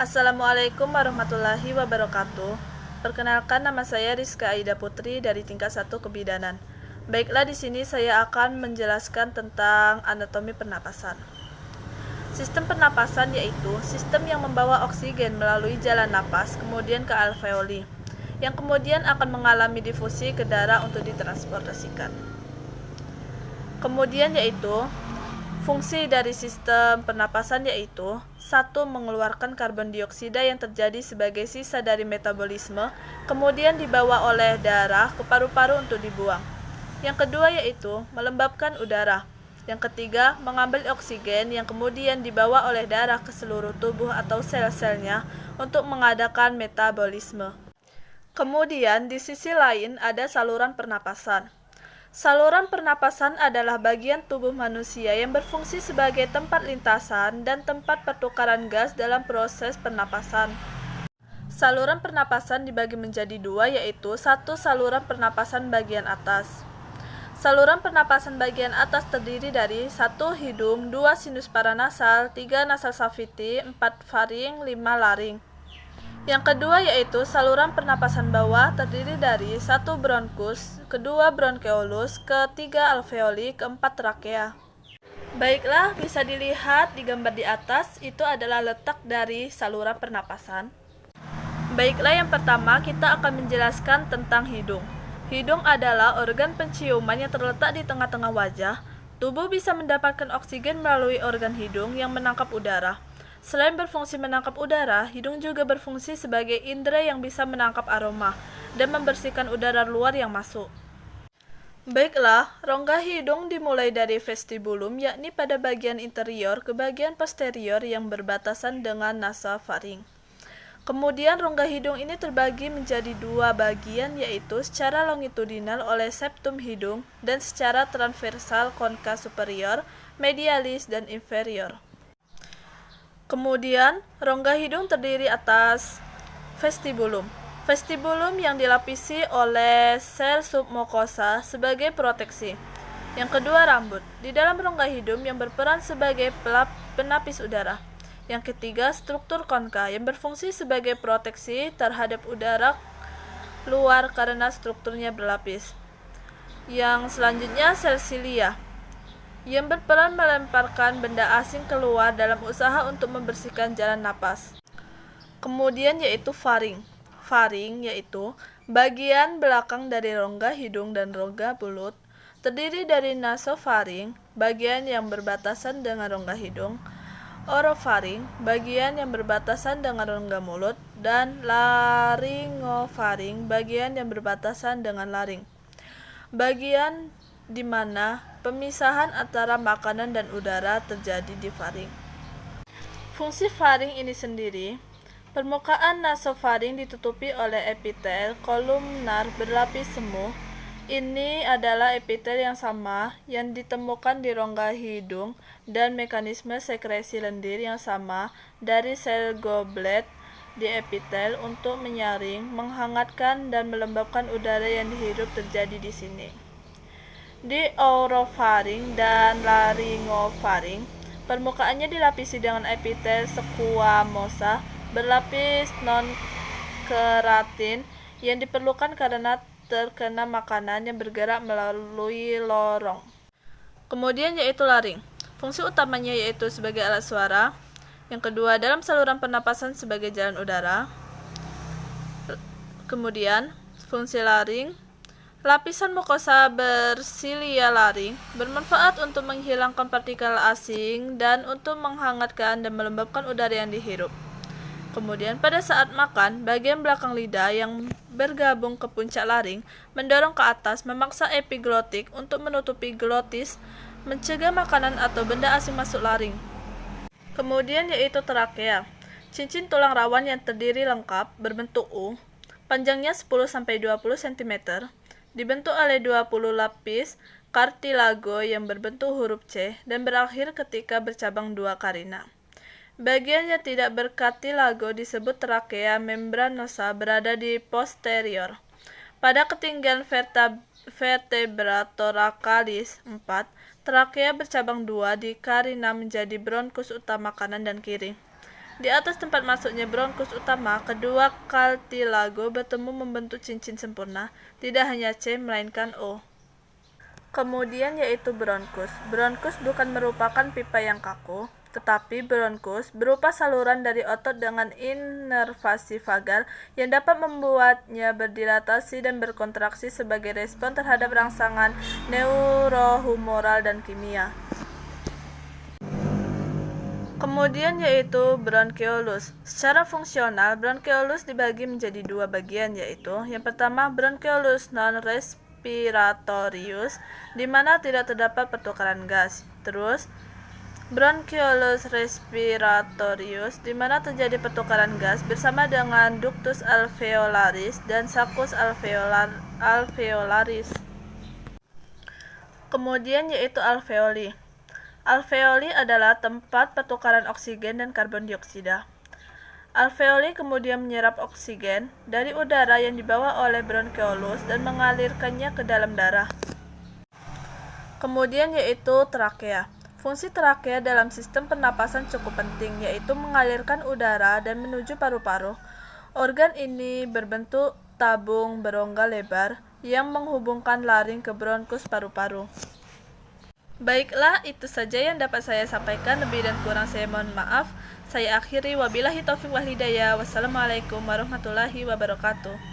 Assalamualaikum warahmatullahi wabarakatuh. Perkenalkan, nama saya Rizka Aida Putri dari tingkat 1 Kebidanan. Baiklah, di sini saya akan menjelaskan tentang anatomi pernapasan. Sistem pernapasan yaitu sistem yang membawa oksigen melalui jalan napas kemudian ke alveoli, yang kemudian akan mengalami difusi ke darah untuk ditransportasikan. Kemudian yaitu fungsi dari sistem pernapasan yaitu 1. Mengeluarkan karbon dioksida yang terjadi sebagai sisa dari metabolisme, kemudian dibawa oleh darah ke paru-paru untuk dibuang. Yang kedua yaitu melembabkan udara. Yang ketiga, mengambil oksigen yang kemudian dibawa oleh darah ke seluruh tubuh atau sel-selnya untuk mengadakan metabolisme. Kemudian di sisi lain ada saluran pernapasan. Saluran pernapasan adalah bagian tubuh manusia yang berfungsi sebagai tempat lintasan dan tempat pertukaran gas dalam proses pernapasan. Saluran pernapasan dibagi menjadi dua, yaitu 1. Saluran pernapasan bagian atas. Saluran pernapasan bagian atas terdiri dari 1. Hidung, 2. Sinus paranasal, 3. Nasal cavity, 4. faring, 5. laring. Yang kedua yaitu saluran pernapasan bawah terdiri dari 1. bronkus, kedua bronkeolus, ketiga alveoli, keempat trakea. Baiklah, bisa dilihat di gambar di atas, itu adalah letak dari saluran pernapasan. Baiklah, yang pertama kita akan menjelaskan tentang hidung. Hidung adalah organ penciuman yang terletak di tengah-tengah wajah. Tubuh bisa mendapatkan oksigen melalui organ hidung yang menangkap udara. Selain berfungsi menangkap udara, hidung juga berfungsi sebagai indera yang bisa menangkap aroma dan membersihkan udara luar yang masuk. Baiklah, rongga hidung dimulai dari vestibulum, yakni pada bagian interior ke bagian posterior yang berbatasan dengan nasofaring. Kemudian rongga hidung ini terbagi menjadi dua bagian, yaitu secara longitudinal oleh septum hidung dan secara transversal konka superior, medialis, dan inferior. Kemudian, rongga hidung terdiri atas vestibulum. Vestibulum yang dilapisi oleh sel submukosa sebagai proteksi. Yang kedua, rambut. Di dalam rongga hidung yang berperan sebagai penapis udara. Yang ketiga, struktur konka yang berfungsi sebagai proteksi terhadap udara luar karena strukturnya berlapis. Yang selanjutnya, sel silia yang berperan melemparkan benda asing keluar dalam usaha untuk membersihkan jalan napas. Kemudian yaitu faring. Faring yaitu bagian belakang dari rongga hidung dan rongga mulut, terdiri dari nasofaring, bagian yang berbatasan dengan rongga hidung, orofaring, bagian yang berbatasan dengan rongga mulut, dan laringofaring, bagian yang berbatasan dengan laring. Bagian di mana pemisahan antara makanan dan udara terjadi di faring. Fungsi faring ini sendiri, permukaan nasofaring ditutupi oleh epitel kolumnar berlapis semu. Ini adalah epitel yang sama yang ditemukan di rongga hidung dan mekanisme sekresi lendir yang sama dari sel goblet di epitel untuk menyaring, menghangatkan, dan melembabkan udara yang dihirup terjadi di sini. Di orofaring dan laringofaring, permukaannya dilapisi dengan epitel squamosa berlapis non-keratin yang diperlukan karena terkena makanan yang bergerak melalui lorong. Kemudian yaitu laring. Fungsi utamanya yaitu sebagai alat suara. Yang kedua, dalam saluran pernapasan sebagai jalan udara. Kemudian, fungsi laring. Lapisan mukosa bersilia laring bermanfaat untuk menghilangkan partikel asing dan untuk menghangatkan dan melembabkan udara yang dihirup. Kemudian pada saat makan, bagian belakang lidah yang bergabung ke puncak laring mendorong ke atas memaksa epiglotik untuk menutupi glotis, mencegah makanan atau benda asing masuk laring. Kemudian yaitu trakea, cincin tulang rawan yang terdiri lengkap berbentuk U, panjangnya 10-20 cm, dibentuk oleh 20 lapis kartilago yang berbentuk huruf C dan berakhir ketika bercabang 2 karina. Bagian yang tidak berkartilago disebut trakea membranosa, berada di posterior. Pada ketinggian vertebra thoracalis 4, trakea bercabang 2 di karina menjadi bronkus utama kanan dan kiri. Di atas tempat masuknya bronkus utama, kedua cartilago bertemu membentuk cincin sempurna, tidak hanya C melainkan O. Kemudian yaitu bronkus. Bronkus bukan merupakan pipa yang kaku, tetapi bronkus berupa saluran dari otot dengan inervasi vagal yang dapat membuatnya berdilatasi dan berkontraksi sebagai respon terhadap rangsangan neurohumoral dan kimia. Kemudian yaitu bronkeolus. Secara fungsional, bronkeolus dibagi menjadi dua bagian, yaitu yang pertama bronkeolus non-respiratorius, di mana tidak terdapat pertukaran gas. Terus, bronkeolus respiratorius, di mana terjadi pertukaran gas bersama dengan ductus alveolaris dan saccus alveolaris. Kemudian yaitu alveoli. Alveoli adalah tempat pertukaran oksigen dan karbon dioksida. Alveoli kemudian menyerap oksigen dari udara yang dibawa oleh bronkeolus dan mengalirkannya ke dalam darah. Kemudian yaitu trakea. Fungsi trakea dalam sistem pernapasan cukup penting, yaitu mengalirkan udara dan menuju paru-paru. Organ ini berbentuk tabung berongga lebar yang menghubungkan laring ke bronkus paru-paru. Baiklah, itu saja yang dapat saya sampaikan. Lebih dan kurang saya mohon maaf. Saya akhiri, wabillahi taufiq wal hidayah. Wassalamualaikum warahmatullahi wabarakatuh.